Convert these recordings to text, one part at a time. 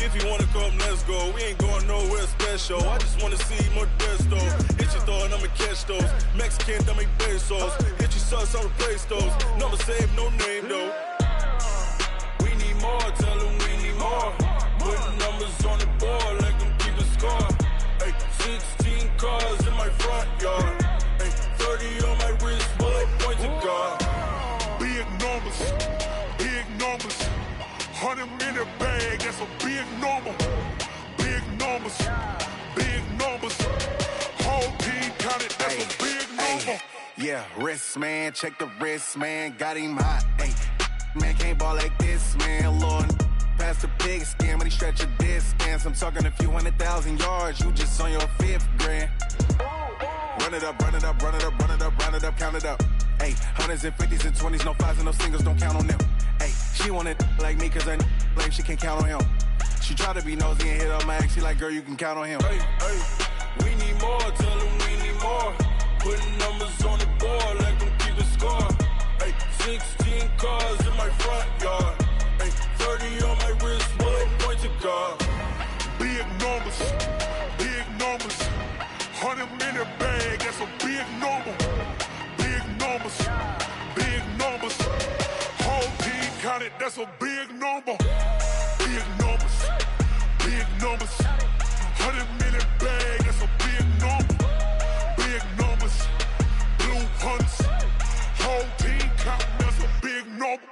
If you wanna come, let's go. We ain't going nowhere special. I just wanna see Modesto. Hit your throw and I'ma catch those. Mexican, I make pesos. Hit your sus, I'll replace those. Number save, no name though. We need more, tell them we need more. Putting numbers on the board, let them keep the score. Ay, 16 cars in my front yard. Ay, 30 on my wrist, bullet point to God. Big numbers, big numbers. 100 minute bag, that's a big number. Big numbers, big numbers. Whole team counted, that's a big number. Yeah, wrist man, check the wrist man, got him hot. Ay, man can't ball like this, man. Lord, past the pig skin when he stretch a distance. I'm talking a few 100,000 yards, you just on your 5th grand. Run it up, run it up, run it up, run it up, run it up, count it up. Ay, hundreds and 50s and 20s, no 5s and no singles, don't count on them. Ay, she want it like me cause her blame, she can't count on him. She try to be nosy and hit up my ex, she like, girl, you can count on him. Hey, hey, we need more, tell them we need more. Putting numbers on the board, let them keep the score. Hey, 16 cars in my front yard. Hey, 30 on my wrist, bullet point to God. Big numbers, big numbers. 100 minute bag, that's a big number. Big numbers, big numbers. Whole team counted, that's a big number. Big numbers, big numbers. 100 minute bag, that's a big number. Big numbers, blue hunts. Whole team counting, that's a big number.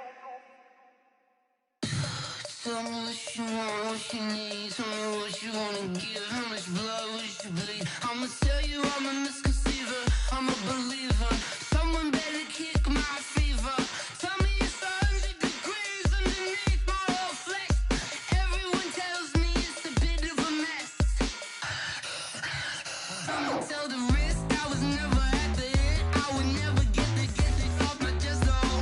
Tell me what you want, what you need. Tell me what you wanna give. How much blood would you bleed? I'ma tell you I'm a misconceiver. I'm a believer. Someone better kick my fever. Tell me it's 100 degrees underneath my whole flesh. Everyone tells me it's a bit of a mess. I'ma tell the risk I was never at the end. I would never get it off my chest though.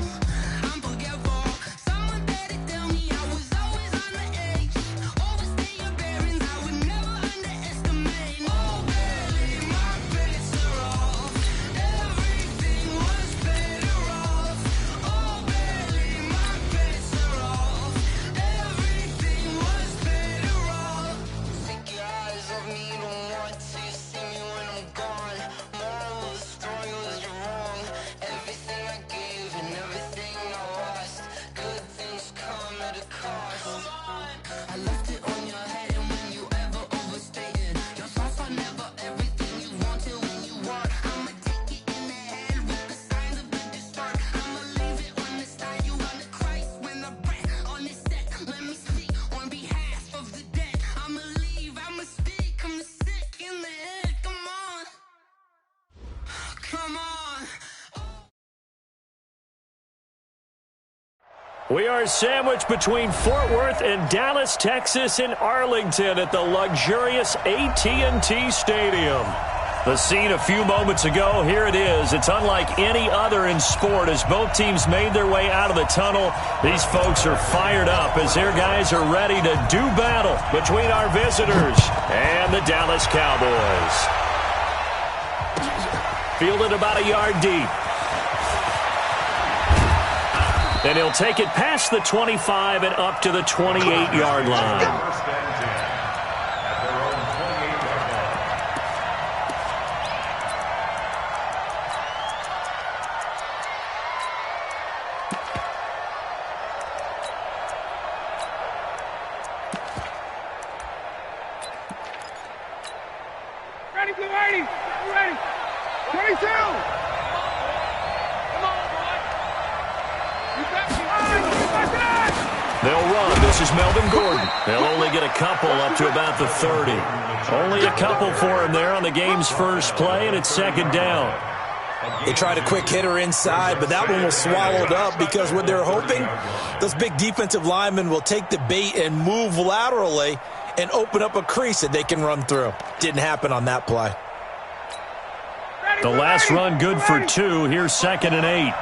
I'm forgetful. Someone better tell me I was always on the edge. Overstay your bearings, I would never underestimate. Oh baby, my credits are off. Everything was better off. Oh baby, my credits are off. Everything was better off. Take your eyes off me, you don't want to see me when I'm gone. Moral of the story was you're wrong. Everything I gave and everything I lost. Good things come at a cost. I left it on your head and when you ever overstated. Your thoughts are never everything you wanted when you want. I'ma take it in the head with the signs of the distort. I'ma leave it on the side. You on the Christ when the breath on this set. Let me speak on behalf of the dead. I'ma leave, I'ma speak. I'm the sick in the head. Come on. Come on. We are sandwiched between Fort Worth and Dallas, Texas, in Arlington at the luxurious AT&T Stadium. The scene a few moments ago, here it is. It's unlike any other in sport as both teams made their way out of the tunnel. These folks are fired up as their guys are ready to do battle between our visitors and the Dallas Cowboys. Fielded about a yard deep. And he'll take it past the 25 and up to the 28-yard line. Ready, blue 80. Ready. 22. They'll run. This is Melvin Gordon. They'll only get a couple up to about the 30. Only a couple for him there on the game's first play, and it's second down. They tried a quick hitter inside, but that one was swallowed up because what they're hoping, those big defensive linemen will take the bait and move laterally and open up a crease that they can run through. Didn't happen on that play. The last run good for 2. Here's 2nd and 8.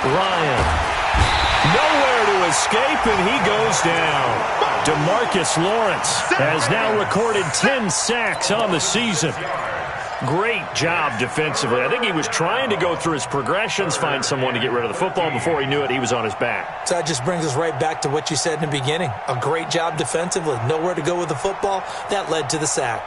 Ryan. Nowhere to escape, and he goes down. DeMarcus Lawrence has now recorded 10 sacks on the season. Great job defensively. I think he was trying to go through his progressions, find someone to get rid of the football. Before he knew it, he was on his back. So that just brings us right back to what you said in the beginning. A great job defensively. Nowhere to go with the football. That led to the sack.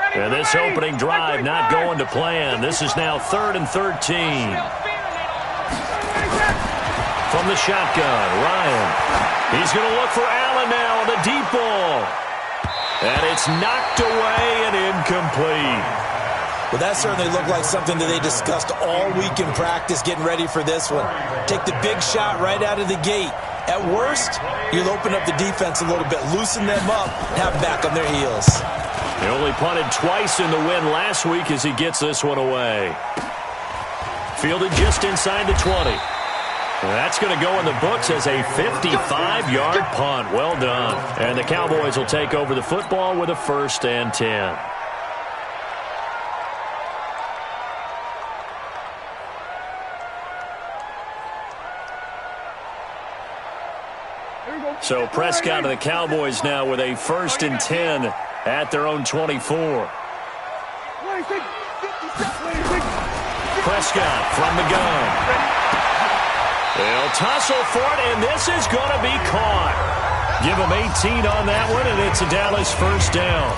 And this opening drive not going to plan. This is now 3rd and 13. From the shotgun, Ryan. He's going to look for Allen now on the deep ball. And it's knocked away and incomplete. Well, that certainly looked like something that they discussed all week in practice, getting ready for this one. Take the big shot right out of the gate. At worst, you'll open up the defense a little bit, loosen them up, and have them back on their heels. He only punted twice in the win last week as he gets this one away. Fielded just inside the 20. That's going to go in the books as a 55-yard punt. Well done. And the Cowboys will take over the football with a 1st and 10. So Prescott and the Cowboys now with a 1st and 10 at their own 24. Prescott from the gun. They'll tussle for it, and this is going to be caught. Give them 18 on that one, and it's a Dallas 1st down.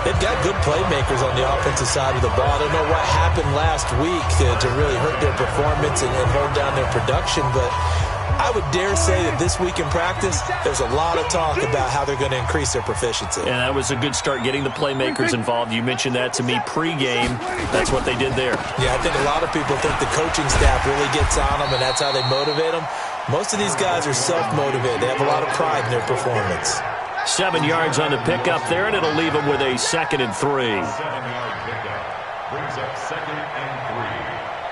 They've got good playmakers on the offensive side of the ball. I don't know what happened last week to really hurt their performance and hold down their production, but I would dare say that this week in practice, there's a lot of talk about how they're going to increase their proficiency. And that was a good start, getting the playmakers involved. You mentioned that to me pregame. That's what they did there. Yeah, I think a lot of people think the coaching staff really gets on them, and that's how they motivate them. Most of these guys are self-motivated. They have a lot of pride in their performance. 7 yards on the pickup there, and it'll leave them with a 2nd and 3. 7-yard pickup brings up 2nd and 3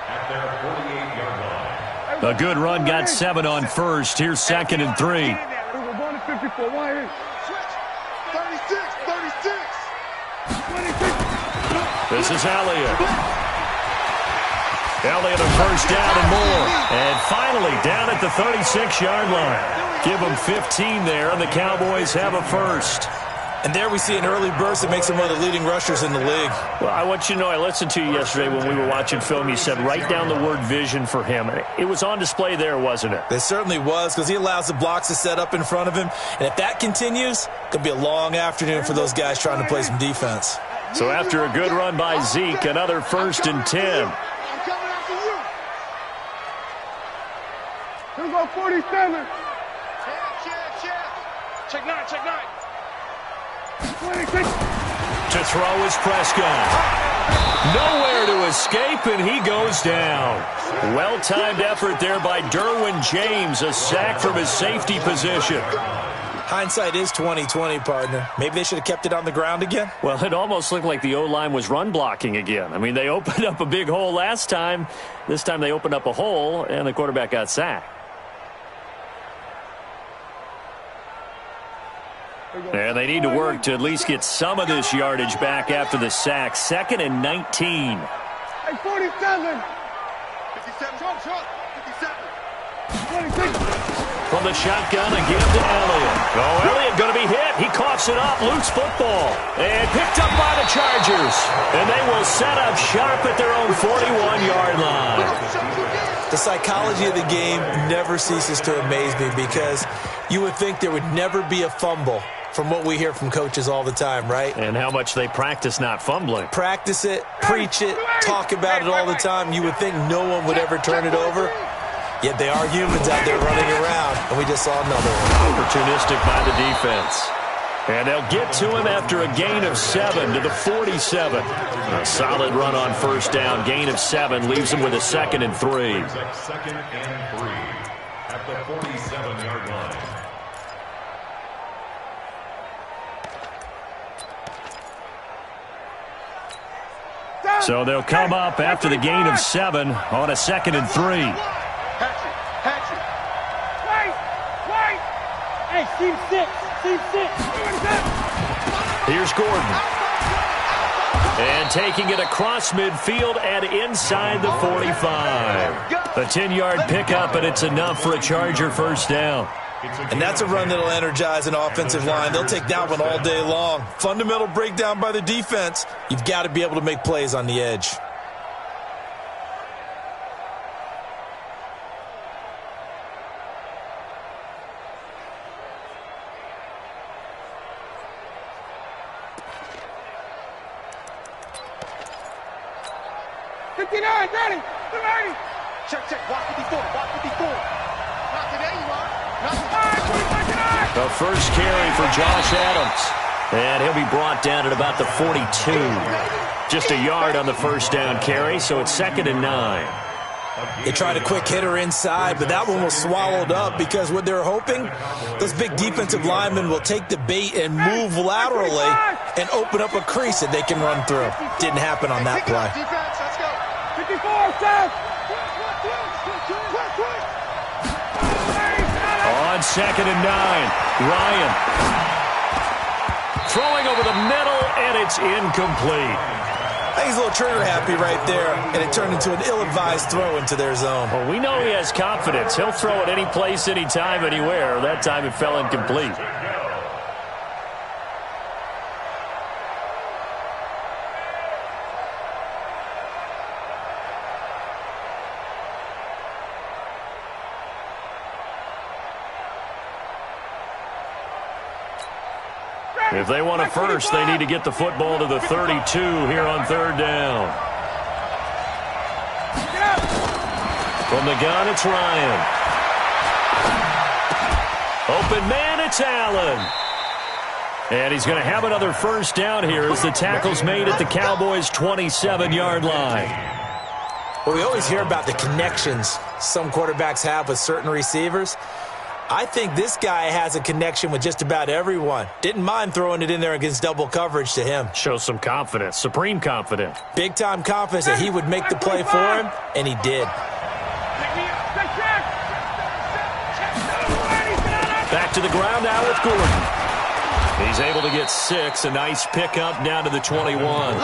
at their 48-yard line. A good run, got 7 on 1st. Here's 2nd and 3. This is Elliott. Elliott a 1st down and more. And finally down at the 36-yard line. Give them 15 there, and the Cowboys have a 1st. And there we see an early burst that makes him one of the leading rushers in the league. Well, I want you to know, I listened to you yesterday when we were watching film. You said write down the word vision for him. It was on display there, wasn't it? It certainly was, because he allows the blocks to set up in front of him. And if that continues, it could be a long afternoon for those guys trying to play some defense. So after a good run by Zeke, another 1st and 10. Here we go, 47. Check 9, check 9. 26. To throw is Prescott. Nowhere to escape, and he goes down. Well-timed effort there by Derwin James. A sack from his safety position. Hindsight is 20/20, partner. Maybe they should have kept it on the ground again. Well, it almost looked like the O-line was run blocking again. I mean, they opened up a big hole last time. This time they opened up a hole, and the quarterback got sacked. And they need to work to at least get some of this yardage back after the sack. 2nd and 19. Hey, 47. 57. 26. From the shotgun again to Elliott. Oh, Elliott going to be hit. He coughs it up. Loose football. And picked up by the Chargers. And they will set up shop at their own 41-yard line. The psychology of the game never ceases to amaze me, because you would think there would never be a fumble from what we hear from coaches all the time, right? And how much they practice not fumbling. Practice it, preach it, talk about it all the time. You would think no one would ever turn it over. Yet they are humans out there running around, and we just saw another one. Opportunistic by the defense. And they'll get to him after a gain of 7 to the 47. A solid run on 1st down. Gain of 7 leaves him with a 2nd and 3. 2nd and 3 at the 47-yard line. So they'll come up after the gain of 7 on a 2nd and 3. Hatchet. Wait. Hey, team 6. Here's Gordon. And taking it across midfield and inside the 45. A 10-yard pickup, and it's enough for a Charger first down. And that's a run that'll energize an offensive line. They'll take that one all day long. Fundamental breakdown by the defense. You've got to be able to make plays on the edge. Ready. Check. Walk 54. Not today, you are. The first carry for Josh Adams. And he'll be brought down at about the 42. Just a yard on the first down carry, so it's 2nd and 9. They tried a quick hitter inside, but that one was swallowed up because what they're hoping, those big defensive linemen will take the bait and move laterally and open up a crease that they can run through. Didn't happen on that play. Defense, let's go. 54, Seth. On 2nd and 9, Ryan. Throwing over the middle, and it's incomplete. I think he's a little trigger happy right there, and it turned into an ill-advised throw into their zone. Well, we know he has confidence. He'll throw it any place, anytime, anywhere. That time it fell incomplete. If they want a first, they need to get the football to the 32 here on 3rd down. From the gun, it's Ryan. Open man, it's Allen. And he's going to have another first down here as the tackle's made at the Cowboys' 27-yard line. Well, we always hear about the connections some quarterbacks have with certain receivers. I think this guy has a connection with just about everyone. Didn't mind throwing it in there against double coverage to him. Shows some confidence, supreme confidence. Big-time confidence that he would make the play for him, and he did. Back to the ground now with Gordon. He's able to get 6. A nice pickup down to the 21.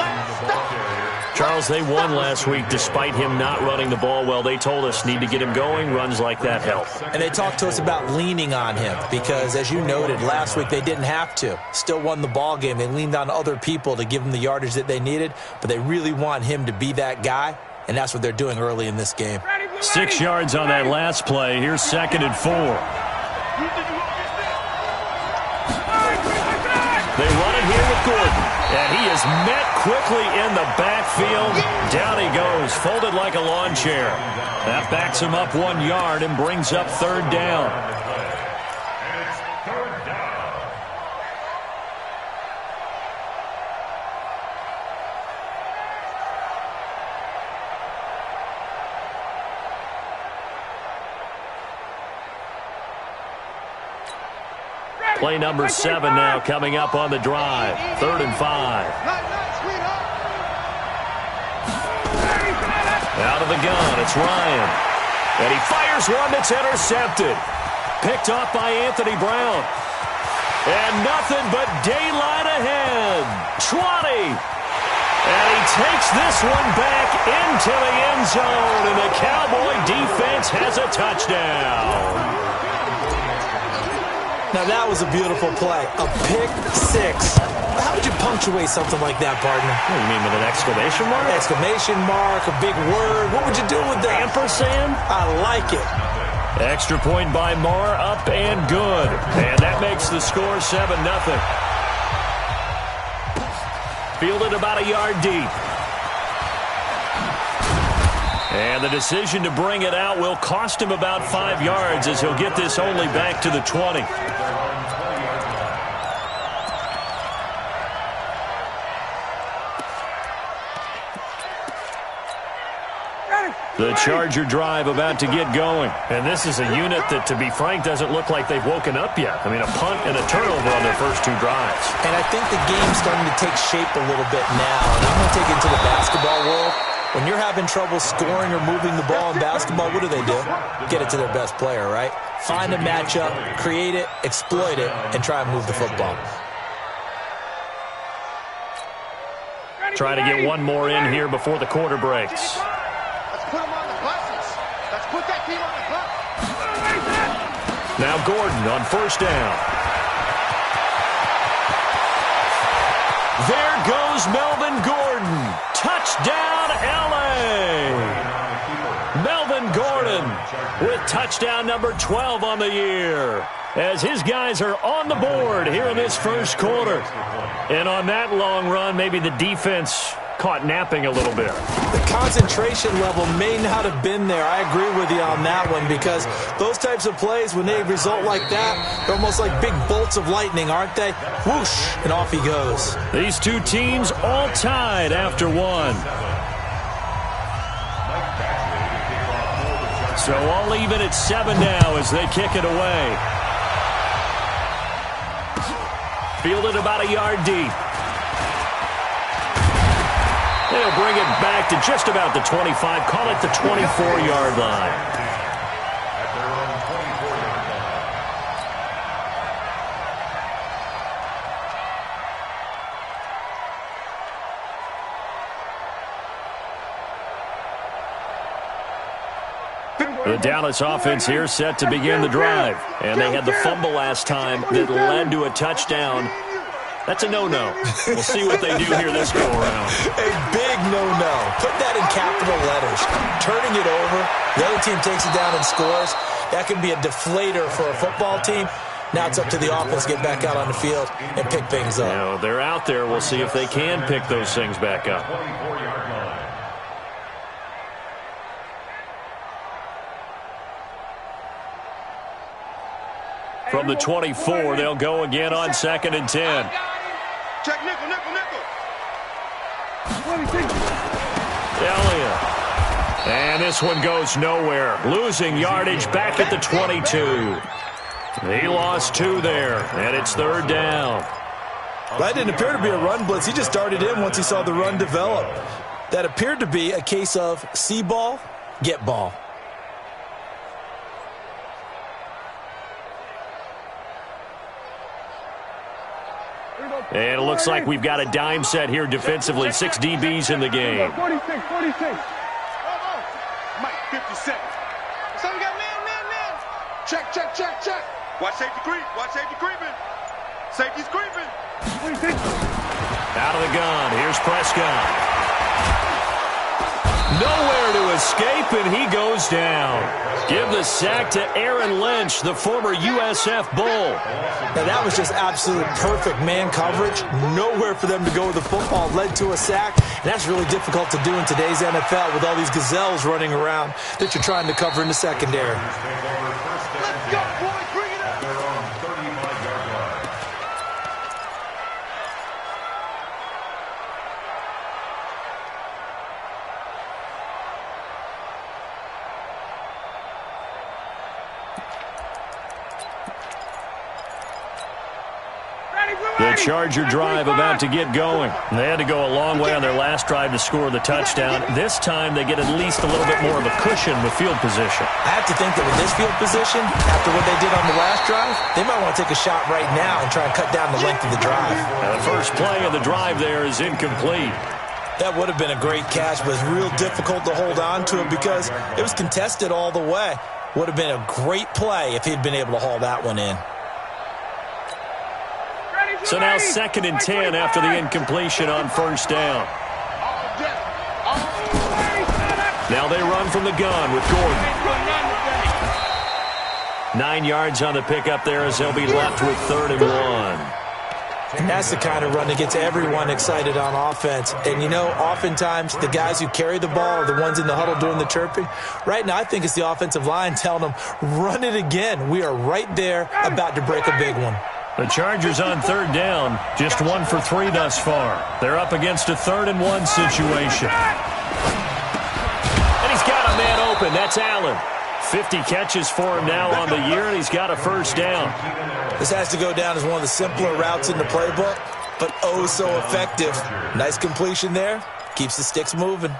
Charles, they won last week despite him not running the ball well. They told us need to get him going. Runs like that help. And they talked to us about leaning on him because, as you noted, last week they didn't have to. Still won the ball game. They leaned on other people to give them the yardage that they needed, but they really want him to be that guy, and that's what they're doing early in this game. 6 yards on that last play. Here's 2nd and 4. They run it here with Gordon. And he is met quickly in the backfield. Down he goes, folded like a lawn chair. That backs him up 1 yard and brings up 3rd down. Play number 7 now coming up on the drive. 3rd and 5. Out of the gun, it's Ryan. And he fires one that's intercepted. Picked off by Anthony Brown. And nothing but daylight ahead. 20. And he takes this one back into the end zone. And the Cowboy defense has a touchdown. Now, that was a beautiful play. A pick 6. How would you punctuate something like that, partner? What do you mean, with an exclamation mark? Exclamation mark, a big word. What would you do with that? Ampersand? I like it. Extra point by Marr, up and good. And that makes the score 7-0. Fielded about a yard deep. And the decision to bring it out will cost him about 5 yards as he'll get this only back to the 20. The Charger drive about to get going. And this is a unit that, to be frank, doesn't look like they've woken up yet. I mean, a punt and a turnover on their first 2 drives. And I think the game's starting to take shape a little bit now. And I'm going to take it to the basketball world. When you're having trouble scoring or moving the ball in basketball, what do? Get it to their best player, right? Find a matchup, create it, exploit it, and try and move the football. Trying to get one more in here before the quarter breaks. Let's put them on the buses. Let's put that team on the bus. Now Gordon on first down. There goes Melvin Gordon. Touchdown, L.A. Melvin Gordon with touchdown number 12 on the year, as his guys are on the board here in this first quarter. And on that long run, maybe the defense caught napping a little bit. The concentration level may not have been there. I agree with you on that one, because those types of plays, when they result like that, they're almost like big bolts of lightning, aren't they? Whoosh, and off he goes. These two teams all tied after one. So all even at 7 now as they kick it away. Fielded about a yard deep. They'll bring it back to just about the 25. Call it the 24-yard line. At their own 24-yard line. The Dallas offense here set to begin the drive. And they had the fumble last time that led to a touchdown. That's a no-no. We'll see what they do here this go-around. A big no-no. Put that in capital letters. Turning it over, the other team takes it down and scores. That can be a deflator for a football team. Now it's up to the offense to get back out on the field and pick things up. Now, they're out there. We'll see if they can pick those things back up. 24-yard line. From the 24, they'll go again on 2nd and 10. Check nickel, nickel, nickel. Elliott. And this one goes nowhere. Losing yardage back at the 22. He lost 2 there, and it's 3rd down. That didn't appear to be a run blitz. He just started in once he saw the run develop. That appeared to be a case of see ball, get ball. And it looks like we've got a dime set here defensively. 6 DBs in the game. 46. Mike, 50 seconds. So we got man. Check. Watch safety creep. Watch safety creeping. Safety's creeping. Out of the gun. Here's Prescott. Nowhere to escape, and he goes down. Give the sack to Aaron Lynch, the former USF Bull. Now that was just absolute perfect man coverage. Nowhere for them to go with the football. Led to a sack, and that's really difficult to do in today's NFL with all these gazelles running around that you're trying to cover in the secondary. Let's go, boys. Bring it up. At their own 35-yard line. The Charger drive about to get going. They had to go a long way on their last drive to score the touchdown. This time they get at least a little bit more of a cushion with field position. I have to think that with this field position, after what they did on the last drive, they might want to take a shot right now and try and cut down the length of the drive. Now the first play of the drive there is incomplete. That would have been a great catch, but it's real difficult to hold on to it because it was contested all the way. Would have been a great play if he'd been able to haul that one in. So now 2nd and 10 after the incompletion on first down. Now they run from the gun with Gordon. 9 yards on the pickup there as they'll be left with 3rd and 1. And that's the kind of run that gets everyone excited on offense. And, you know, oftentimes the guys who carry the ball are the ones in the huddle doing the chirping. Right now, I think it's the offensive line telling them, run it again. We are right there about to break a big one. The Chargers on 3rd down, just 1 for 3 thus far. They're up against a 3rd and 1 situation. And he's got a man open. That's Allen. 50 catches for him now on the year, and he's got a first down. This has to go down as one of the simpler routes in the playbook, but oh so effective. Nice completion there. Keeps the sticks moving.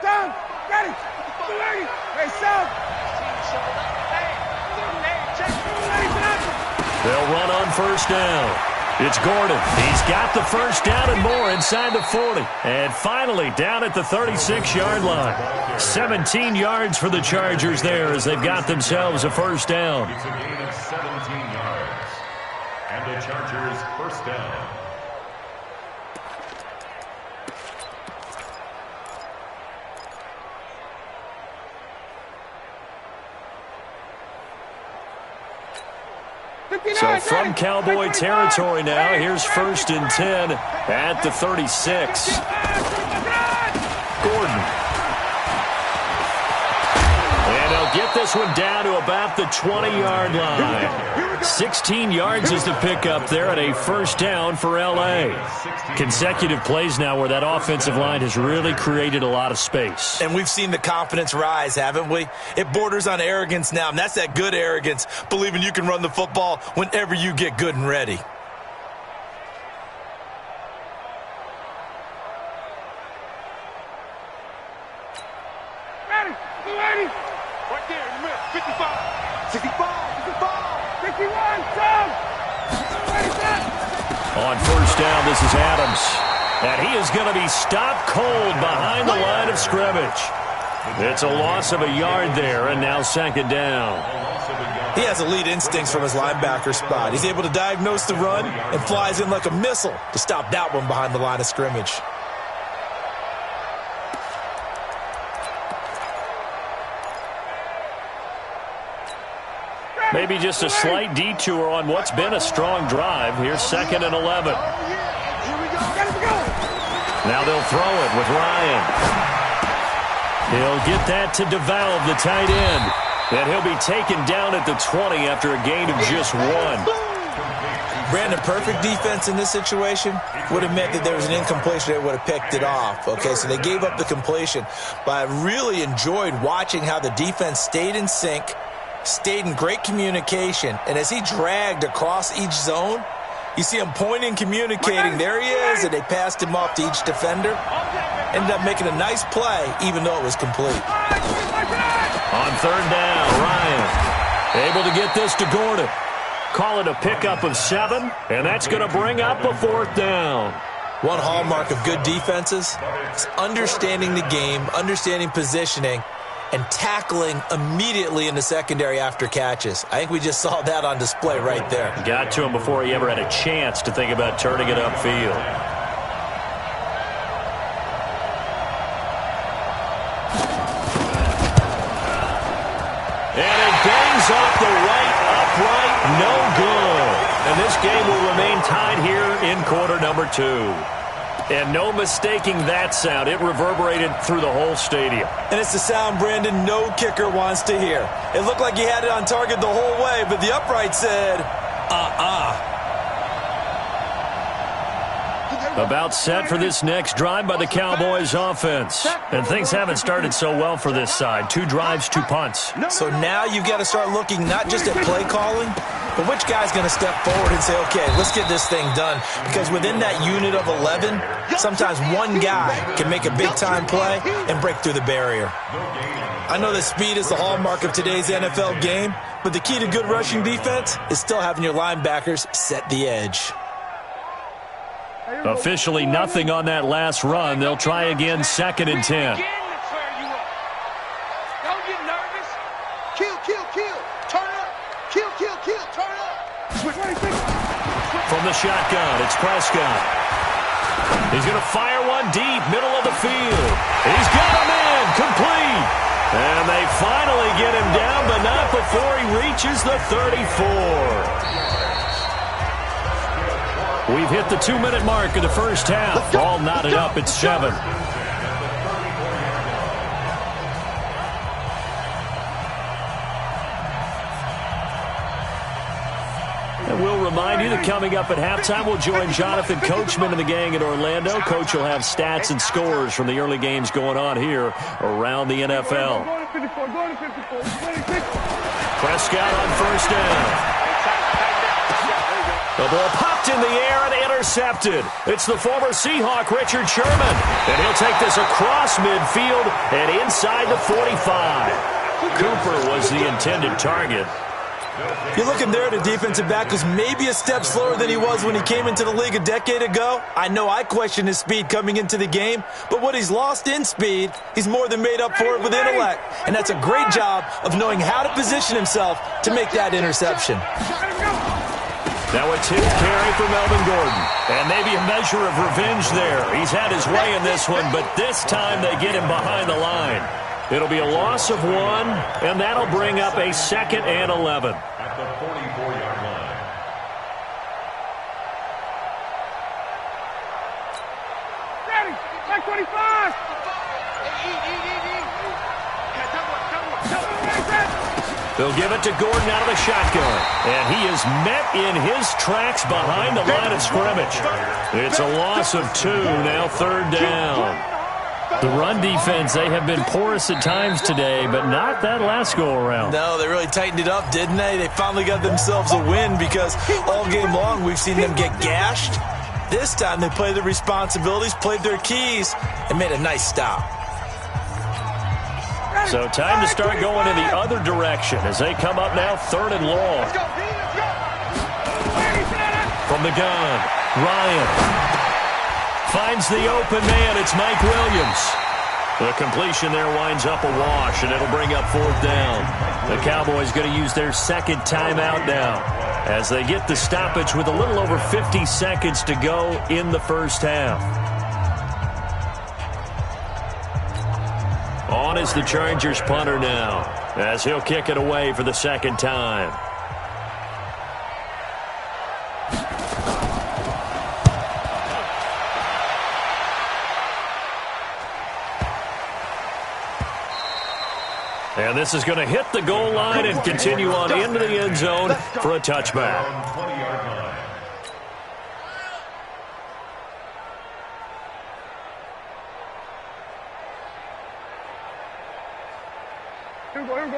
Down. Got it. Hey, Sam. Check. They'll run on first down. It's Gordon. He's got the first down and more inside the 40. And finally down at the 36-yard line. 17 yards for the Chargers there as they've got themselves a first down. It's a gain of 17 yards. And the Chargers first down. So from Cowboy territory now, here's 1st and 10 at the 36. Gordon. And they'll get this one down to about the 20-yard line. 16 yards is the pickup there and a first down for L.A. Consecutive plays now where that offensive line has really created a lot of space. And we've seen the confidence rise, haven't we? It borders on arrogance now, and that's that good arrogance, believing you can run the football whenever you get good and ready. Right there in the middle. 55. 65. 51. On first down, this is Adams. And he is going to be stopped cold behind the line of scrimmage. It's a loss of a yard there, and now 2nd down. He has elite instincts from his linebacker spot. He's able to diagnose the run and flies in like a missile to stop that one behind the line of scrimmage. Maybe just a slight detour on what's been a strong drive. Here's 2nd and 11. Now they'll throw it with Ryan. He'll get that to DeValve, the tight end. And he'll be taken down at the 20 after a gain of just 1. Brandon, perfect defense in this situation would have meant that there was an incompletion. They would have picked it off. Okay, so they gave up the completion. But I really enjoyed watching how the defense stayed in sync, stayed in great communication, and as he dragged across each zone, you see him pointing, communicating. There he is, and they passed him off to each defender. Ended up making a nice play, even though it was complete. On 3rd down, Ryan able to get this to Gordon. Call it a pickup of 7, and that's going to bring up a 4th down. One hallmark of good defenses is understanding the game, understanding positioning, and tackling immediately in the secondary after catches. I think we just saw that on display right there. Got to him before he ever had a chance to think about turning it upfield. And it bangs off the right upright, no good. And this game will remain tied here in quarter number 2. And no mistaking that sound. It reverberated through the whole stadium. And it's the sound, Brandon, no kicker wants to hear. It looked like he had it on target the whole way, but the upright said, About set for this next drive by the Cowboys offense. And things haven't started so well for this side. 2 drives, 2 punts. So now you've got to start looking not just at play calling, but which guy's going to step forward and say, okay, let's get this thing done. Because within that unit of 11, sometimes one guy can make a big-time play and break through the barrier. I know that speed is the hallmark of today's NFL game, but the key to good rushing defense is still having your linebackers set the edge. Officially nothing on that last run. They'll try again, 2nd and 10. Don't get nervous. Kill. Turn up. Kill. Turn up. From the shotgun, it's Prescott. He's going to fire one deep, middle of the field. He's got him in, complete. And they finally get him down, but not before he reaches the 34. We've hit the 2-minute mark of the first half. All knotted up at 7. And we'll remind you that coming up at halftime, we'll join Jonathan Coachman and the gang in Orlando. Coach will have stats and scores from the early games going on here around the NFL. Prescott on first down. The ball popped in the air and intercepted. It's the former Seahawk, Richard Sherman. And he'll take this across midfield and inside the 45. Cooper was the intended target. You're looking there at a defensive back who's maybe a step slower than he was when he came into the league a decade ago. I know I questioned his speed coming into the game, but what he's lost in speed, he's more than made up for it with intellect. And that's a great job of knowing how to position himself to make that interception. Now a tip carry for Melvin Gordon. And maybe a measure of revenge there. He's had his way in this one, but this time they get him behind the line. It'll be a loss of 1, and that'll bring up a 2nd and 11. At the 44-yard line. Ready, like 25. They'll give it to Gordon out of the shotgun. And he is met in his tracks behind the line of scrimmage. It's a loss of 2, now 3rd down. The run defense, they have been porous at times today, but not that last go-around. No, they really tightened it up, didn't they? They finally got themselves a win because all game long we've seen them get gashed. This time they played their responsibilities, played their keys, and made a nice stop. So time to start going in the other direction as they come up now 3rd and long. From the gun, Ryan finds the open man. It's Mike Williams. The completion there winds up a wash, and it'll bring up 4th down. The Cowboys going to use their 2nd timeout now as they get the stoppage with a little over 50 seconds to go in the first half. On is the Chargers punter now as he'll kick it away for the 2nd time. And this is going to hit the goal line and continue on into the end zone for a touchback. 20-yard line.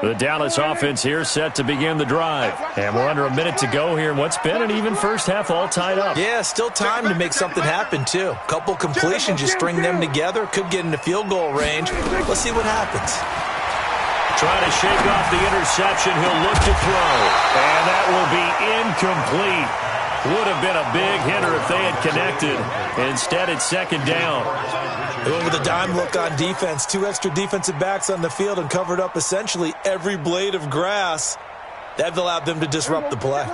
The Dallas offense here set to begin the drive. And we're under a minute to go here in what's been an even first half all tied up. Yeah, still time to make something happen, too. Couple completions, you string them together, could get into field goal range. Let's see what happens. Trying to shake off the interception. He'll look to throw. And that will be incomplete. Would have been a big hitter if they had connected. Instead, it's 2nd down. They went with a dime look on defense. 2 extra defensive backs on the field and covered up essentially every blade of grass. That allowed them to disrupt the play.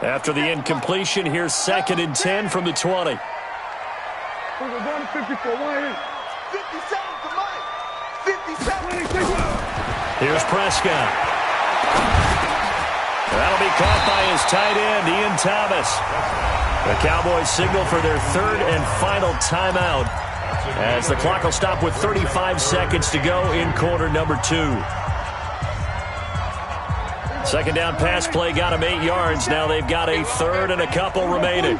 After the incompletion, here's 2nd and 10 from the 20. 57 to Mike. 57. Here's Prescott. That'll be caught by his tight end, Ian Thomas. The Cowboys signal for their 3rd and final timeout as the clock will stop with 35 seconds to go in quarter number 2. 2nd down pass play got him 8 yards. Now they've got a 3rd and a couple remaining.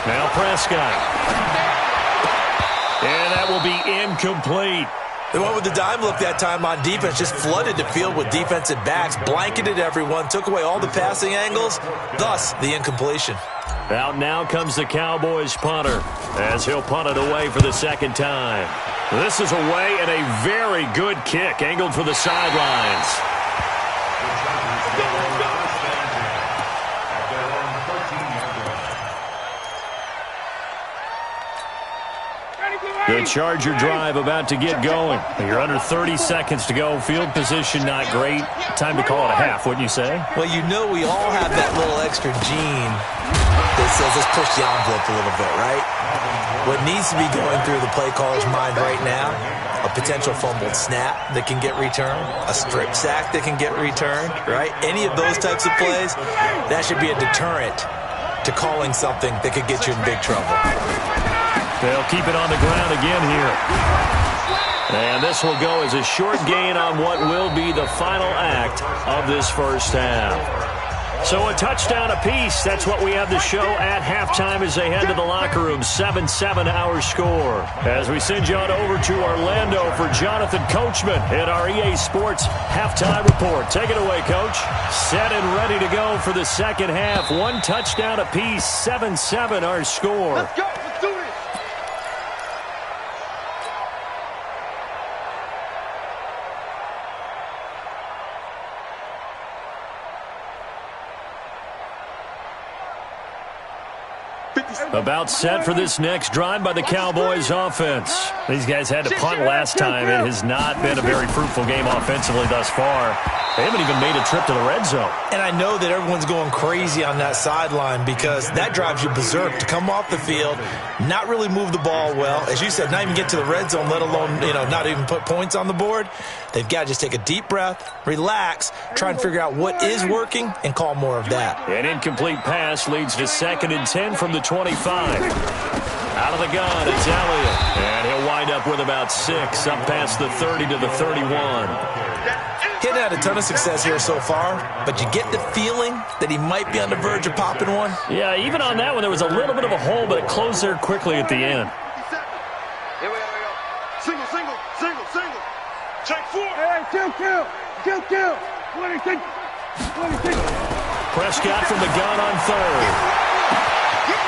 Now Prescott. And that will be incomplete. They went with the dime look that time on defense, just flooded the field with defensive backs, blanketed everyone, took away all the passing angles, thus the incompletion. Out now comes the Cowboys punter as he'll punt it away for the 2nd time. This is away and a very good kick angled for the sidelines. The Charger drive about to get going. You're under 30 seconds to go. Field position not great. Time to call it a half, wouldn't you say? Well, you know we all have that little extra gene that says let's push the envelope a little bit, right? What needs to be going through the play caller's mind right now, a potential fumbled snap that can get returned, a strip sack that can get returned, right? Any of those types of plays, that should be a deterrent to calling something that could get you in big trouble. They'll keep it on the ground again here. And this will go as a short gain on what will be the final act of this first half. So a touchdown apiece. That's what we have to show at halftime as they head to the locker room. 7-7 our score. As we send you on over to Orlando for Jonathan Coachman in our EA Sports halftime report. Take it away, Coach. Set and ready to go for the second half. 1 touchdown apiece. 7-7 our score. Let's go. Let's do this. About set for this next drive by the Cowboys offense. These guys had to punt last time. It has not been a very fruitful game offensively thus far. They haven't even made a trip to the red zone. And I know that everyone's going crazy on that sideline because that drives you berserk to come off the field, not really move the ball well. As you said, not even get to the red zone, let alone, not even put points on the board. They've got to just take a deep breath, relax, try and figure out what is working, and call more of that. An incomplete pass leads to 2nd and 10 from the 25. Out of the gun, it's Elliott. And he'll wind up with about 6, up past the 30 to the 31. He hadn't had a ton of success here so far, but you get the feeling that he might be on the verge of popping one. Yeah, even on that one, there was a little bit of a hole, but it closed there quickly at the end. Here we go. Single. Check 4. Hey, kill. 26. Prescott from the gun on 3rd.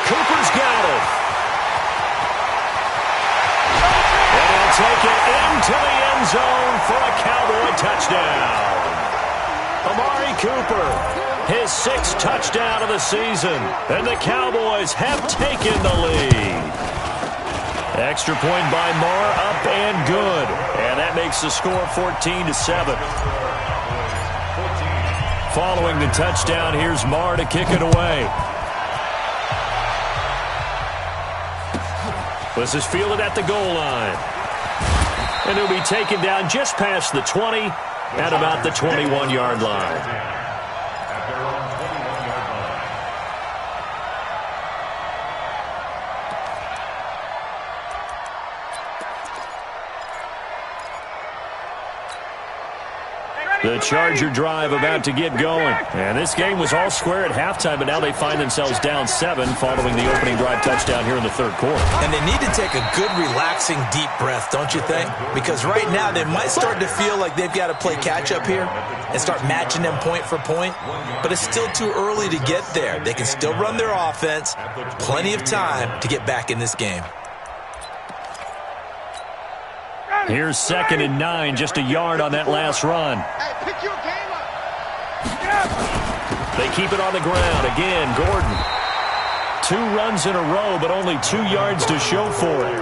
Cooper's got it. And he'll take it into the end zone for a Cowboy touchdown. Amari Cooper, his 6th touchdown of the season, and the Cowboys have taken the lead. Extra point by Marr, up and good. And that makes the score 14-7. Following the touchdown, here's Marr to kick it away. This is fielded at the goal line. And he'll be taken down just past the 20 at about the 21-yard line. The Charger drive about to get going. And this game was all square at halftime, but now they find themselves down 7 following the opening drive touchdown here in the 3rd quarter. And they need to take a good, relaxing, deep breath, don't you think? Because right now they might start to feel like they've got to play catch-up here and start matching them point for point. But it's still too early to get there. They can still run their offense. Plenty of time to get back in this game. Here's 2nd and 9, just a yard on that last run. Hey, pick your game up. They keep it on the ground. Again, Gordon. 2 runs in a row, but only 2 yards to show for it.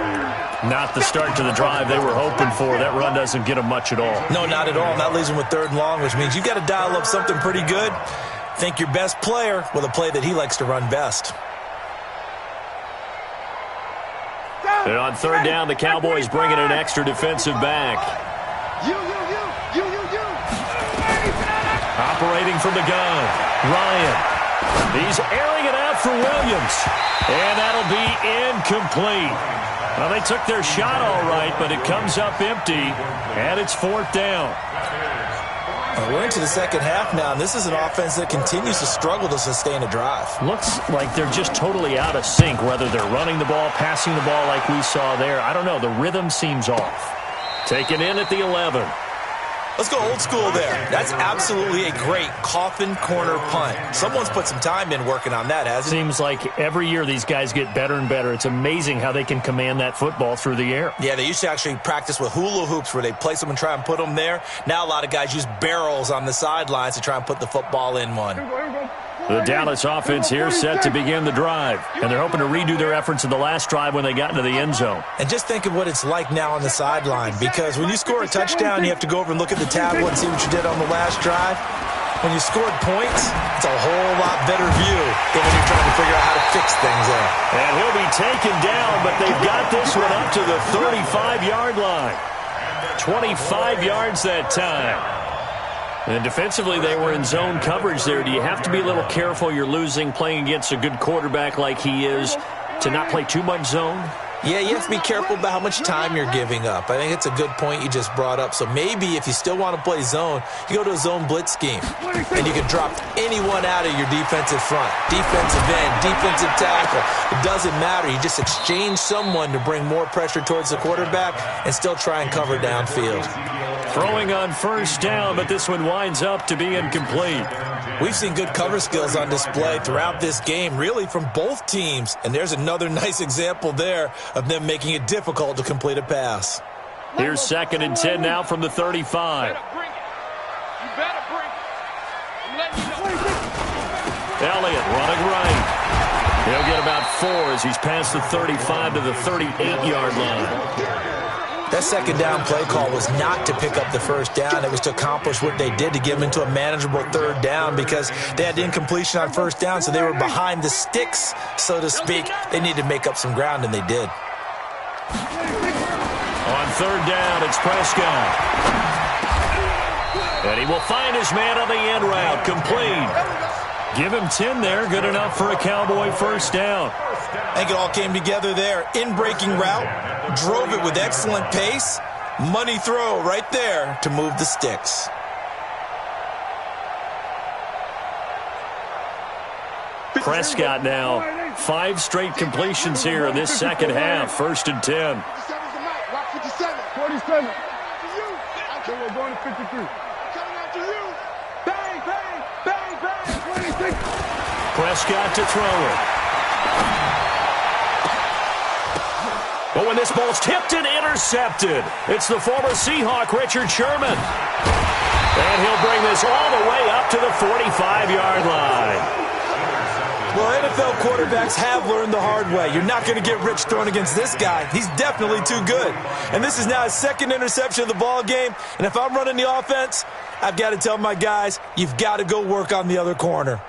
Not the start to the drive they were hoping for. That run doesn't get them much at all. No, not at all. And that leaves them with 3rd and long, which means you've got to dial up something pretty good. Think your best player with a play that he likes to run best. And on 3rd down, the Cowboys bring in an extra defensive back. You. Operating from the gun, Ryan. He's airing it out for Williams. And that'll be incomplete. Well, they took their shot all right, but it comes up empty, and it's 4th down. We're into the 2nd half now, and this is an offense that continues to struggle to sustain a drive. Looks like they're just totally out of sync, whether they're running the ball, passing the ball like we saw there. I don't know. The rhythm seems off. Taken in at the 11. Let's go old school there. That's absolutely a great coffin corner punt. Someone's put some time in working on that, hasn't it? Seems like every year these guys get better and better. It's amazing how they can command that football through the air. Yeah, they used to actually practice with hula hoops where they place them and try and put them there. Now a lot of guys use barrels on the sidelines to try and put the football in one. The Dallas offense here set to begin the drive. And they're hoping to redo their efforts in the last drive when they got into the end zone. And just think of what it's like now on the sideline. Because when you score a touchdown, you have to go over and look at the tablet and see what you did on the last drive. When you scored points, it's a whole lot better view than when you're trying to figure out how to fix things there. And he'll be taken down, but they've got this one up to the 35-yard line. 25 yards that time. And defensively, they were in zone coverage there. Do you have to be a little careful? You're losing, playing against a good quarterback like he is, to not play too much zone? Yeah, you have to be careful about how much time you're giving up. I think it's a good point you just brought up. So maybe if you still want to play zone, you go to a zone blitz scheme. And you can drop anyone out of your defensive front. Defensive end, defensive tackle. It doesn't matter. You just exchange someone to bring more pressure towards the quarterback and still try and cover downfield. Throwing on 1st down, but this one winds up to be incomplete. We've seen good cover skills on display throughout this game, really from both teams. And there's another nice example there of them making it difficult to complete a pass. Here's 2nd and 10 now from the 35. Elliott running right. He'll get about 4 as he's past the 35 to the 38-yard line. That second down play call was not to pick up the first down. It was to accomplish what they did, to get them into a manageable third down, because they had incompletion on first down, so they were behind the sticks, so to speak. They needed to make up some ground, and they did. On third down, it's Prescott. And he will find his man on the end route, complete. Give him 10 there, good enough for a Cowboy first down. I think it all came together there. In-breaking route, drove it with excellent pace. Money throw right there to move the sticks. Prescott now, 5 straight completions here in this second half. 1st and 10. 47. Okay, we're going to 53. Coming after you. Bang, bang, bang, bang. 26. Prescott to throw it. But when this ball's tipped and intercepted, it's the former Seahawk, Richard Sherman. And he'll bring this all the way up to the 45-yard line. Well, NFL quarterbacks have learned the hard way. You're not going to get rich throwing against this guy. He's definitely too good. And this is now his second interception of the ball game. And if I'm running the offense, I've got to tell my guys, you've got to go work on the other corner.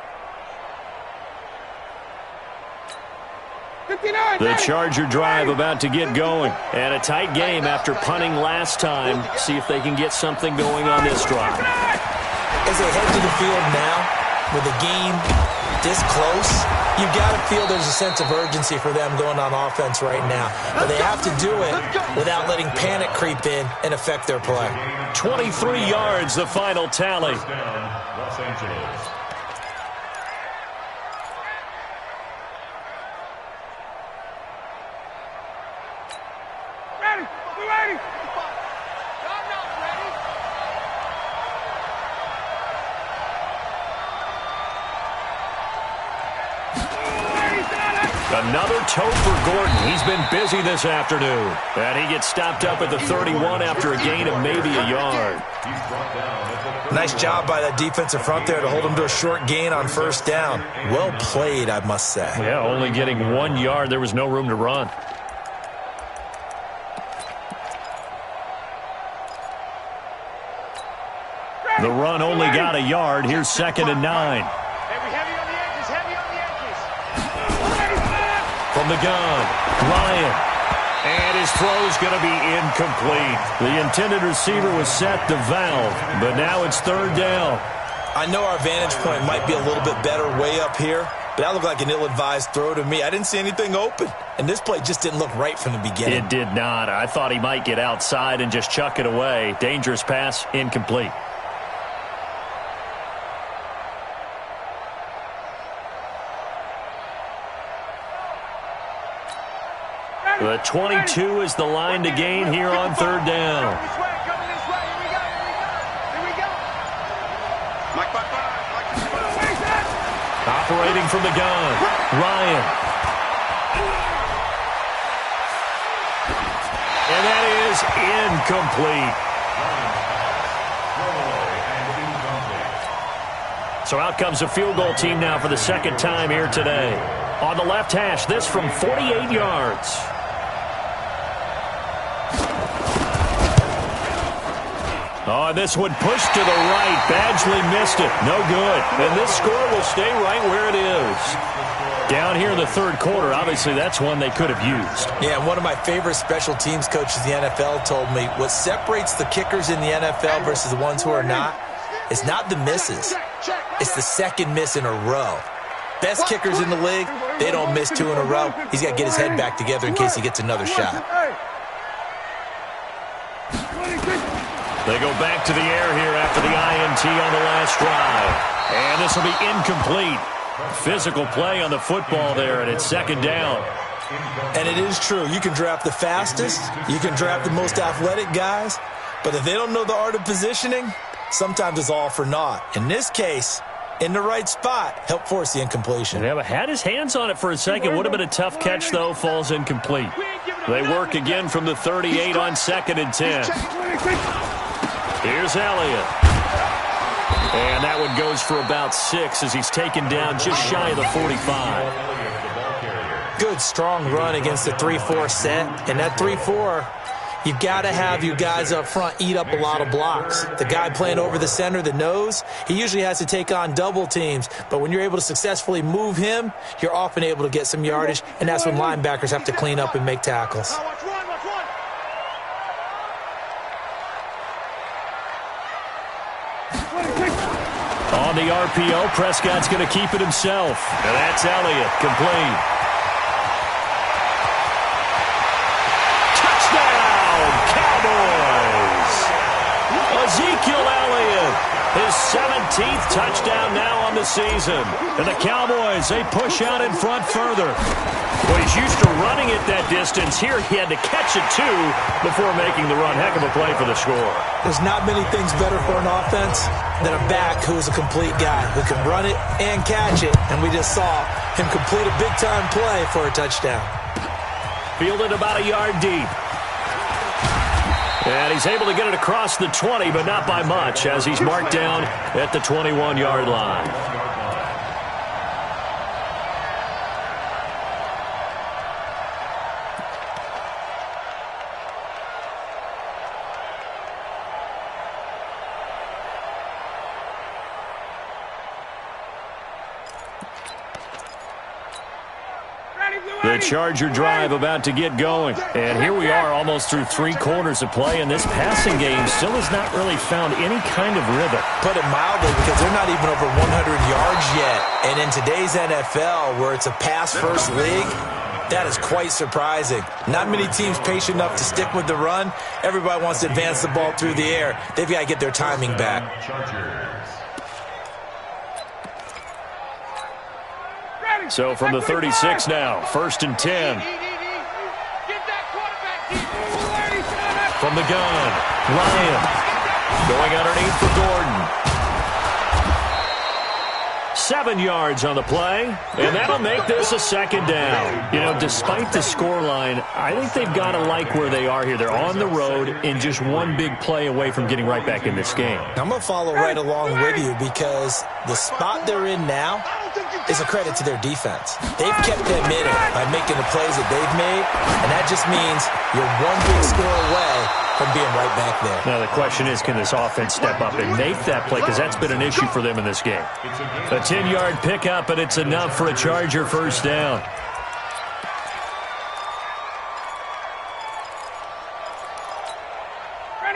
The Charger drive about to get going. And a tight game after punting last time. See if they can get something going on this drive. As they head to the field now, with the game this close, you've got to feel there's a sense of urgency for them going on offense right now. But they have to do it without letting panic creep in and affect their play. 23 yards, the final tally. Los Angeles. Ready, we're ready. Another toe for Gordon. He's been busy this afternoon. And he gets stopped up at the 31 after a gain of maybe a yard. Nice job by that defensive front there to hold him to a short gain on first down. Well played, I must say. Yeah, only getting 1 yard. There was no room to run. The run only got a yard. Here's 2nd and 9. From the gun, Ryan. And his throw's going to be incomplete. The intended receiver was set to Valve, but now it's 3rd down. I know our vantage point might be a little bit better way up here, but that looked like an ill-advised throw to me. I didn't see anything open, and this play just didn't look right from the beginning. It did not. I thought he might get outside and just chuck it away. Dangerous pass, incomplete. The 22 is the line to gain here on 3rd down. Operating from the gun, Ryan. And that is incomplete. So out comes a field goal team now for the 2nd time here today. On the left hash, this from 48 yards. Oh, this one pushed to the right. Badgley missed it. No good. And this score will stay right where it is. Down here in the 3rd quarter, obviously that's one they could have used. Yeah, one of my favorite special teams coaches in the NFL told me what separates the kickers in the NFL versus the ones who are not is not the misses. It's the 2nd miss in a row. Best kickers in the league, they don't miss 2 in a row. He's got to get his head back together in case he gets another shot. They go back to the air here after the INT on the last drive. And this will be incomplete. Physical play on the football there, and it's 2nd down. And it is true. You can draft the fastest. You can draft the most athletic guys. But if they don't know the art of positioning, sometimes it's all for naught. In this case, in the right spot, help force the incompletion. Yeah, but had his hands on it for a second. Would have been a tough catch, though. Falls incomplete. They work again from the 38 on 2nd and 10. Here's Elliott. And that one goes for about 6 as he's taken down just shy of the 45. Good, strong run against the 3-4 set. And that 3-4, you've got to have your guys up front eat up a lot of blocks. The guy playing over the center, the nose, he usually has to take on double teams. But when you're able to successfully move him, you're often able to get some yardage, and that's when linebackers have to clean up and make tackles. On the RPO, Prescott's going to keep it himself. And that's Elliott, complete. Touchdown, Cowboys! Ezekiel Elliott, his 17th touchdown now on the season. And the Cowboys, they push out in front further. Well, he's used to running it that distance. Here he had to catch it, too, before making the run. Heck of a play for the score. There's not many things better for an offense than a back who is a complete guy who can run it and catch it. And we just saw him complete a big-time play for a touchdown. Fielded about a yard deep. And he's able to get it across the 20, but not by much, as he's marked down at the 21-yard line. The Charger drive about to get going. And here we are almost through 3 quarters of play, and this passing game still has not really found any kind of rhythm. Put it mildly, because they're not even over 100 yards yet. And in today's NFL, where it's a pass-first league, that is quite surprising. Not many teams patient enough to stick with the run. Everybody wants to advance the ball through the air. They've got to get their timing back. So from the 36 now, 1st and 10. From the gun, Ryan going underneath for Gordon. 7 yards on the play, and that'll make this a 2nd down. You know, despite the scoreline, I think they've got to like where they are here. They're on the road and just one big play away from getting right back in this game. I'm going to follow right along with you, because the spot they're in now is a credit to their defense. They've kept them in it by making the plays that they've made, and that just means you're one big score away from being right back there. Now the question is, can this offense step up and make that play, because that's been an issue for them in this game. A 10-yard pickup, and it's enough for a Charger 1st down.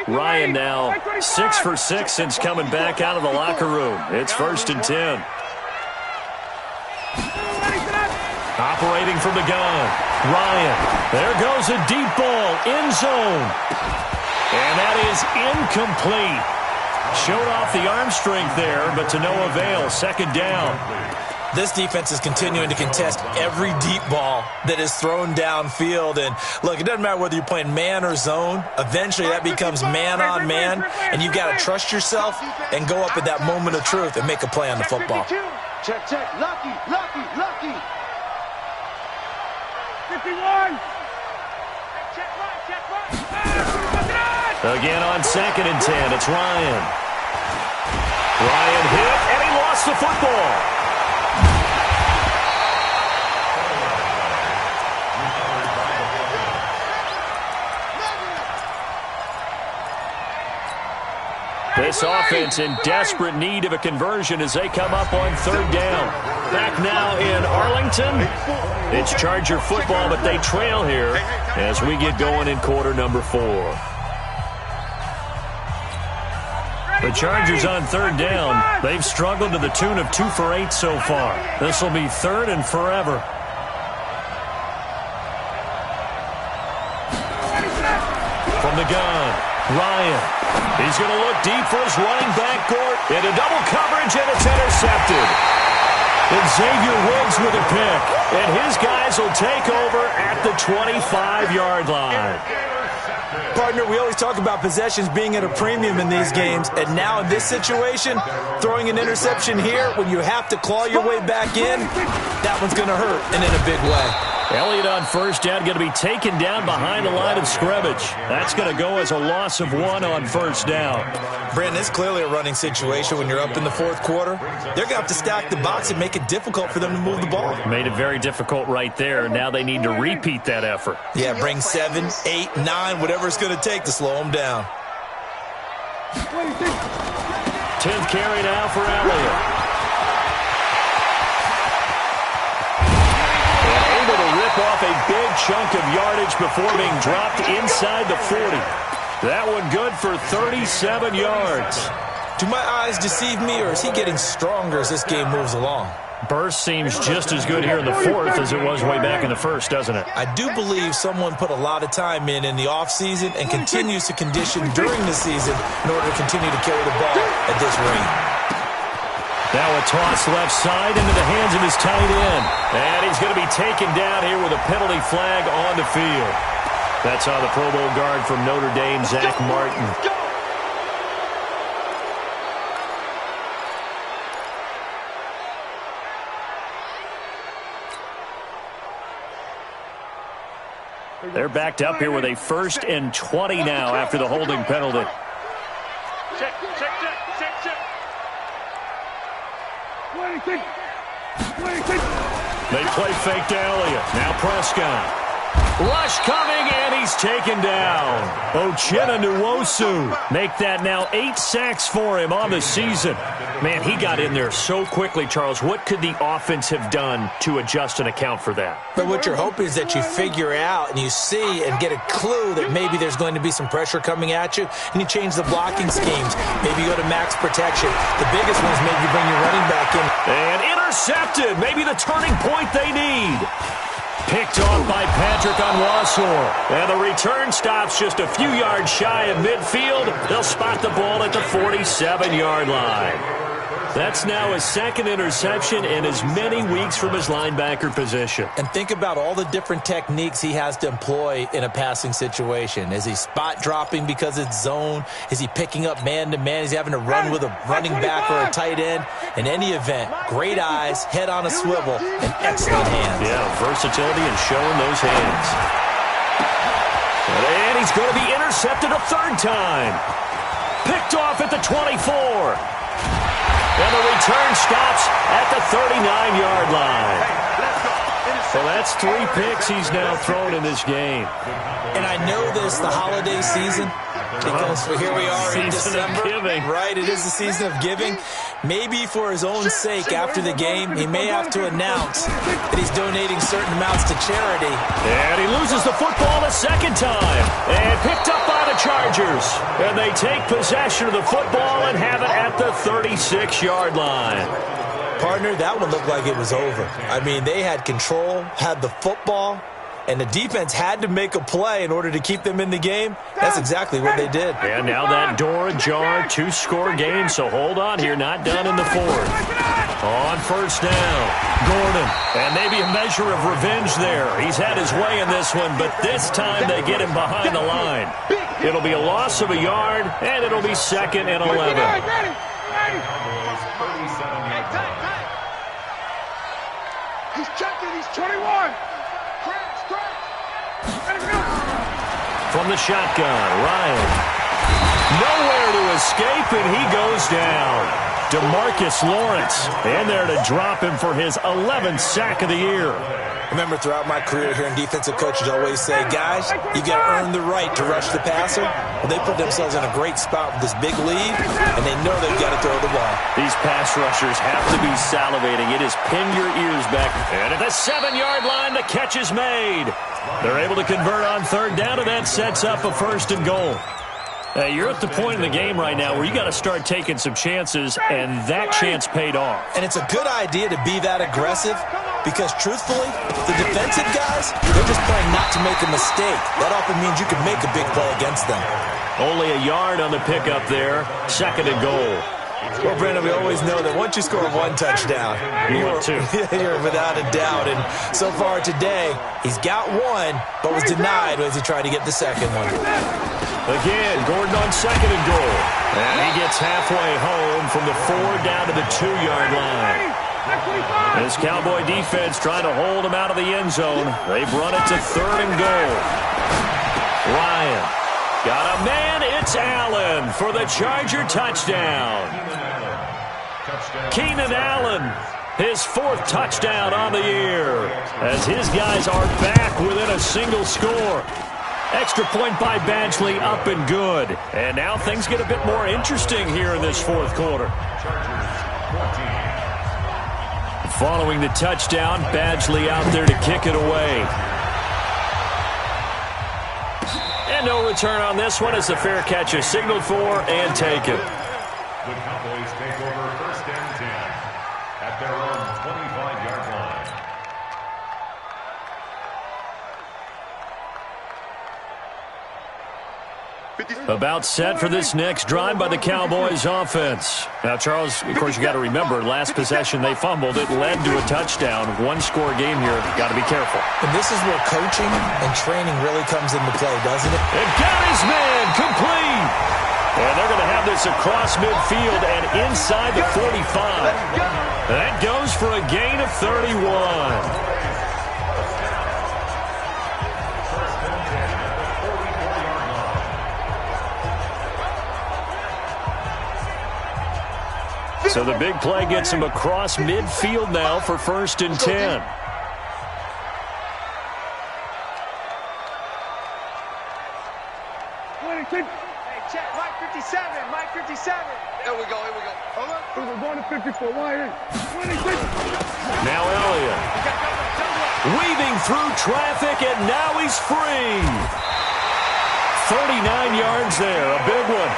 Ryan now 6 for 6 since coming back out of the locker room. It's 1st and 10. Operating from the gun, Ryan. There goes a deep ball, end zone. And that is incomplete. Showed off the arm strength there, but to no avail. 2nd down. This defense is continuing to contest every deep ball that is thrown downfield. And look, it doesn't matter whether you're playing man or zone. Eventually that becomes man on man, and you've got to trust yourself and go up at that moment of truth and make a play on the football. Check, check. Lucky, lucky, lucky. 51. Check right. Again on 2nd and 10, it's Ryan. Ryan hit, and he lost the football. This offense in desperate need of a conversion as they come up on 3rd down. Back now in Arlington. It's Charger football, but they trail here as we get going in quarter number 4. The Chargers on 3rd down. They've struggled to the tune of 2 for 8 so far. This will be 3rd and forever. From the gun, Ryan. He's going to look deep for his running back, Gort. Into double coverage, and it's intercepted. And Xavier Woods with a pick. And his guys will take over at the 25-yard line. Partner, we always talk about possessions being at a premium in these games, and now in this situation, throwing an interception here when you have to claw your way back in, that one's going to hurt, and in a big way. Elliott on first down, going to be taken down behind the line of scrimmage. That's going to go as a loss of 1 on first down. Brandon, it's clearly a running situation when you're up in the fourth quarter. They're going to have to stack the box and make it difficult for them to move the ball. Made it very difficult right there. Now they need to repeat that effort. Yeah, bring 7, 8, 9, whatever it's going to take to slow them down. 10th carry now for Elliott. Able to rip off a big chunk of yardage before being dropped inside the 40. That one good for 37 yards. Do my eyes deceive me, or is he getting stronger as this game moves along? Burst seems just as good here in the fourth as it was way back in the first, doesn't it? I do believe someone put a lot of time in the offseason and continues to condition during the season in order to continue to carry the ball at this rate. Now a toss left side into the hands of his tight end. And he's going to be taken down here with a penalty flag on the field. That's on the Pro Bowl guard from Notre Dame, Zach Martin. They're backed up here with a 1st and 20 now after the holding penalty. Check. They play fake to Elliott. Now Prescott. Rush coming, and he's taken down. Uchenna Nwosu make that now 8 sacks for him on the season. Man, he got in there so quickly, Charles. What could the offense have done to adjust and account for that? But what you're hoping is that you figure out and you see and get a clue that maybe there's going to be some pressure coming at you, and you change the blocking schemes. Maybe you go to max protection. The biggest one is maybe you bring your running back in. And intercepted. Maybe the turning point they need. Picked off by Patrick Onwuasor. And the return stops just a few yards shy of midfield. They'll spot the ball at the 47-yard line. That's now his 2nd interception in as many weeks from his linebacker position. And think about all the different techniques he has to employ in a passing situation. Is he spot dropping because it's zone? Is he picking up man-to-man? Is he having to run with a running back or a tight end? In any event, great eyes, head on a swivel, and excellent hands. Yeah, versatility and showing those hands. And he's going to be intercepted a 3rd time. Picked off at the 24. And the return stops at the 39-yard line. So that's 3 picks he's now thrown in this game. And I know this, the holiday season, because here we are in December. Right, it is the season of giving. Maybe for his own sake after the game, he may have to announce that he's donating certain amounts to charity. And he loses the football the 2nd time. And picked up by the Chargers. And they take possession of the football and have it at the 36-yard line. Partner, that one looked like it was over. I mean, they had control, had the football, and the defense had to make a play in order to keep them in the game. That's exactly what they did. And now that door ajar, 2-score game, so hold on here, not done in the 4th. On first down, Gordon, and maybe a measure of revenge there. He's had his way in this one, but this time they get him behind the line. It'll be a loss of a yard, and it'll be 2nd and 11. He's checking, he's 21. From the shotgun, Ryan. Nowhere to escape, and he goes down. DeMarcus Lawrence in there to drop him for his 11th sack of the year. Remember, throughout my career here in defensive coaches always say, guys, you got to earn the right to rush the passer. Well, they put themselves in a great spot with this big lead, and they know they've got to throw the ball. These pass rushers have to be salivating. It is pin your ears back. And at the 7-yard line, the catch is made. They're able to convert on 3rd down, and that sets up a 1st and goal. You're at the point in the game right now where you got to start taking some chances, and that chance paid off. And it's a good idea to be that aggressive because, truthfully, the defensive guys, they're just playing not to make a mistake. That often means you can make a big play against them. Only a yard on the pickup there, 2nd and goal. Well, Brandon, we always know that once you score 1 touchdown, you're without a doubt. And so far today, he's got 1, but was denied as he tried to get the 2nd one. Again, Gordon on 2nd and goal. And he gets halfway home from the 4 down to the 2-yard line. This Cowboy defense trying to hold him out of the end zone. They've run it to 3rd and goal. Ryan got a man. It's Allen for the Charger touchdown. Keenan Allen, his 4th touchdown on the year, as his guys are back within a single score. Extra point by Badgley, up and good. And now things get a bit more interesting here in this 4th quarter. Following the touchdown, Badgley out there to kick it away. And no return on this one as the fair catch is signaled for and taken. The Cowboys take over 1st and 10 at their own 25-yard line. About set for this next drive by the Cowboys offense. Now, Charles, of course, you got to remember, last possession they fumbled. It led to a touchdown. 1-score game here. Got to be careful. And this is where coaching and training really comes into play, doesn't it? And got his man complete. And they're going to have this across midfield and inside the 45. That goes for a gain of 31. So the big play gets him across midfield now for 1st and 10. Hey, check, Mike 57, Mike 57. Here we go, here we go. We're going to 54. Why? 26. Now Elliott. Weaving through traffic, and now he's free. 39 yards there, a big one.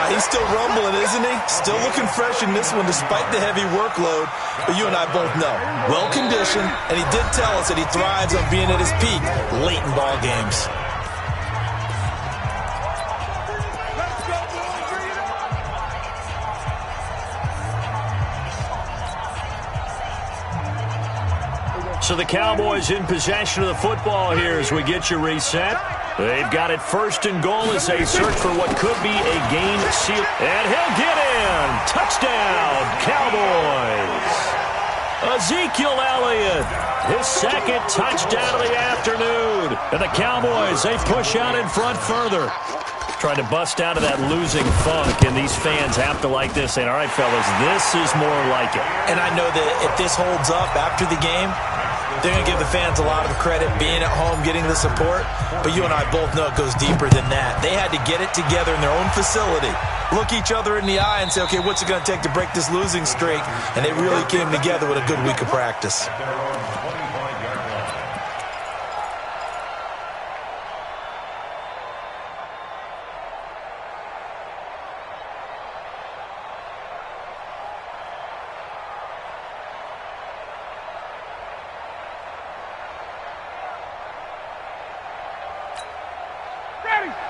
He's still rumbling, isn't he? Still looking fresh in this one despite the heavy workload. But you and I both know, well-conditioned, and he did tell us that he thrives on being at his peak late in ball games. So the Cowboys in possession of the football here as we get you reset. They've got it 1st and goal as they search for what could be a game seal. And he'll get in. Touchdown, Cowboys. Ezekiel Elliott, his 2nd touchdown of the afternoon. And the Cowboys, they push out in front further. Trying to bust out of that losing funk, and these fans have to like this, saying, all right, fellas, this is more like it. And I know that if this holds up after the game, they're going to give the fans a lot of credit being at home, getting the support. But you and I both know it goes deeper than that. They had to get it together in their own facility, look each other in the eye and say, okay, what's it going to take to break this losing streak? And they really came together with a good week of practice.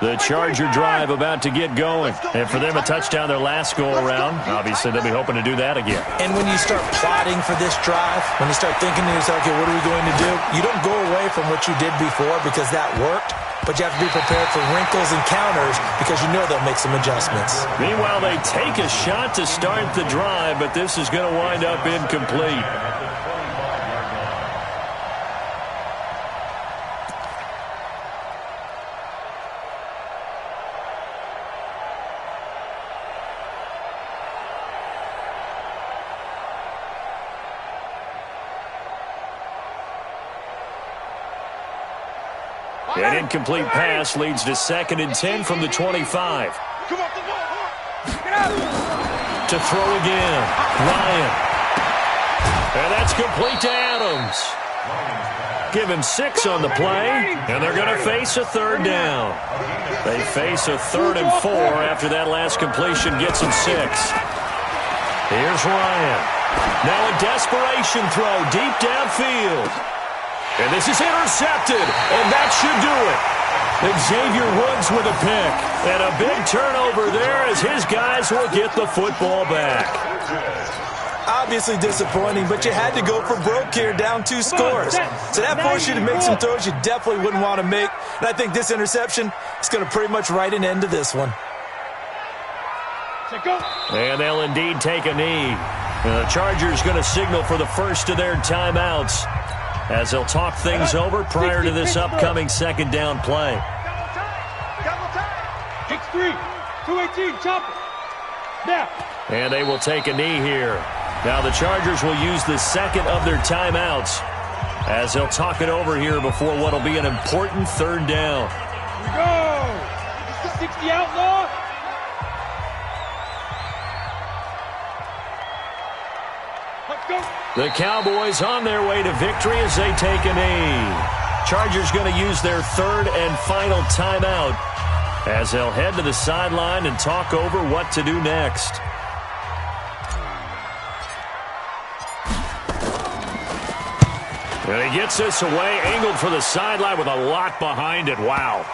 The Charger drive about to get going. And for them, a touchdown their last go-around. Obviously, they'll be hoping to do that again. And when you start plotting for this drive, when you start thinking to yourself, okay, what are we going to do? You don't go away from what you did before because that worked, but you have to be prepared for wrinkles and counters because you know they'll make some adjustments. Meanwhile, they take a shot to start the drive, but this is going to wind up incomplete. An incomplete pass leads to 2nd and 10 from the 25. To throw again, Ryan. And that's complete to Adams. Give him 6 on the play, and they're going to face a 3rd down. They face a 3rd and 4 after that last completion gets them 6. Here's Ryan. Now a desperation throw deep downfield. And this is intercepted, and that should do it. Xavier Woods with a pick. And a big turnover there as his guys will get the football back. Obviously disappointing, but you had to go for broke here, down 2 scores. So that forced you to make some throws you definitely wouldn't want to make. And I think this interception is going to pretty much write an end to this one. And they'll indeed take a knee. And the Chargers going to signal for the first of their timeouts as they'll talk things over prior to this upcoming second down play. X3, 218, chop it. Now. And they will take a knee here. Now the Chargers will use the second of their timeouts as they'll talk it over here before what will be an important third down. Here we go. 60 outlaw. Let's go. The Cowboys on their way to victory as they take a knee. Chargers going to use their third and final timeout as they'll head to the sideline and talk over what to do next. And he gets this away, angled for the sideline with a lot behind it. Wow.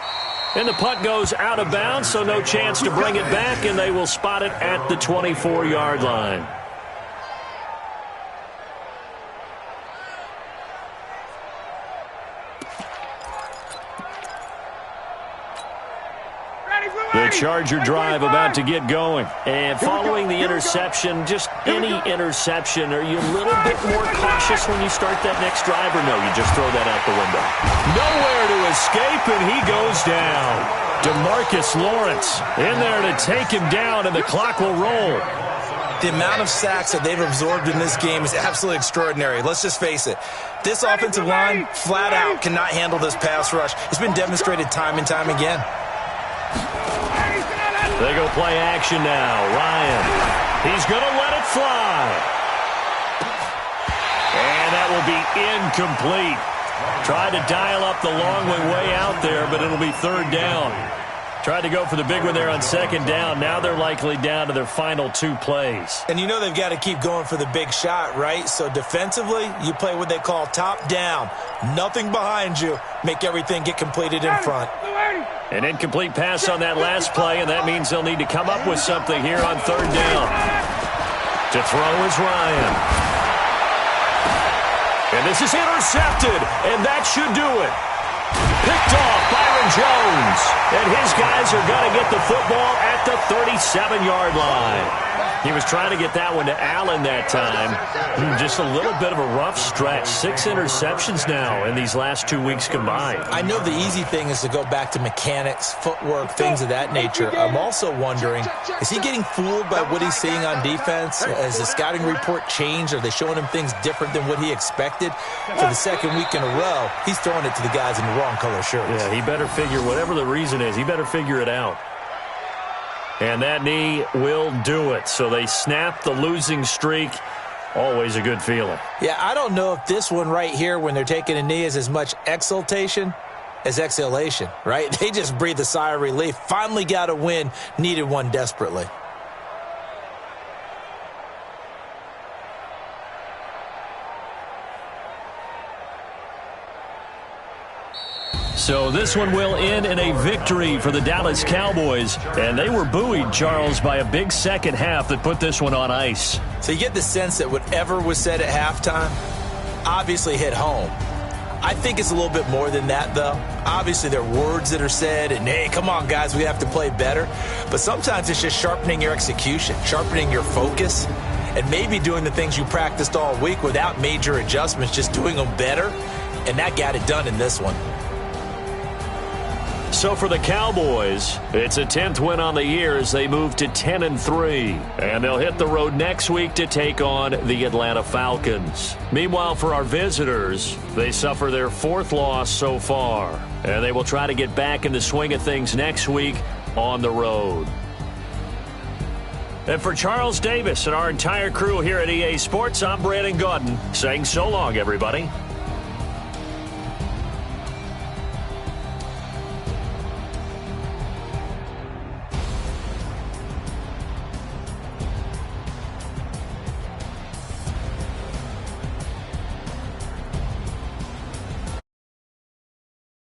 And the punt goes out of bounds, so no chance to bring it back, and they will spot it at the 24-yard line. The Charger drive about to get going. And following the interception, just any interception, are you a little bit more cautious when you start that next drive, or no, you just throw that out the window? Nowhere to escape, and he goes down. DeMarcus Lawrence in there to take him down, and the clock will roll. The amount of sacks that they've absorbed in this game is absolutely extraordinary. Let's just face it. This offensive line, flat out, cannot handle this pass rush. It's been demonstrated time and time again. They go play action now. Ryan. He's going to let it fly. And that will be incomplete. Tried to dial up the long way out there, but it'll be third down. Tried to go for the big one there on second down. Now they're likely down to their final two plays. And you know they've got to keep going for the big shot, right? So defensively, you play what they call top down. Nothing behind you. Make everything get completed in front. An incomplete pass on that last play, and that means they'll need to come up with something here on third down. To throw is Ryan. And this is intercepted, and that should do it. Picked off Byron Jones. And his guys are going to get the football at the 37-yard line. He was trying to get that one to Allen that time. Just a little bit of a rough stretch. 6 interceptions now in these last 2 weeks combined. I know the easy thing is to go back to mechanics, footwork, things of that nature. I'm also wondering, is he getting fooled by what he's seeing on defense? Has the scouting report changed? Are they showing him things different than what he expected? For the second week in a row, he's throwing it to the guys in the wrong color shirts. Yeah, he better figure, whatever the reason is, he better figure it out. And that knee will do it. So they snap the losing streak. Always a good feeling. Yeah, I don't know if this one right here, when they're taking a knee, is as much exultation as exhalation, right? They just breathe a sigh of relief. Finally got a win. Needed one desperately. So this one will end in a victory for the Dallas Cowboys. And they were buoyed, Charles, by a big second half that put this one on ice. So you get the sense that whatever was said at halftime obviously hit home. I think it's a little bit more than that, though. Obviously, there are words that are said, and, hey, come on, guys, we have to play better. But sometimes it's just sharpening your execution, sharpening your focus, and maybe doing the things you practiced all week without major adjustments, just doing them better. And that got it done in this one. So for the Cowboys, it's a 10th win on the year as they move to 10-3. And they'll hit the road next week to take on the Atlanta Falcons. Meanwhile, for our visitors, they suffer their 4th loss so far. And they will try to get back in the swing of things next week on the road. And for Charles Davis and our entire crew here at EA Sports, I'm Brandon Gaudin saying so long, everybody.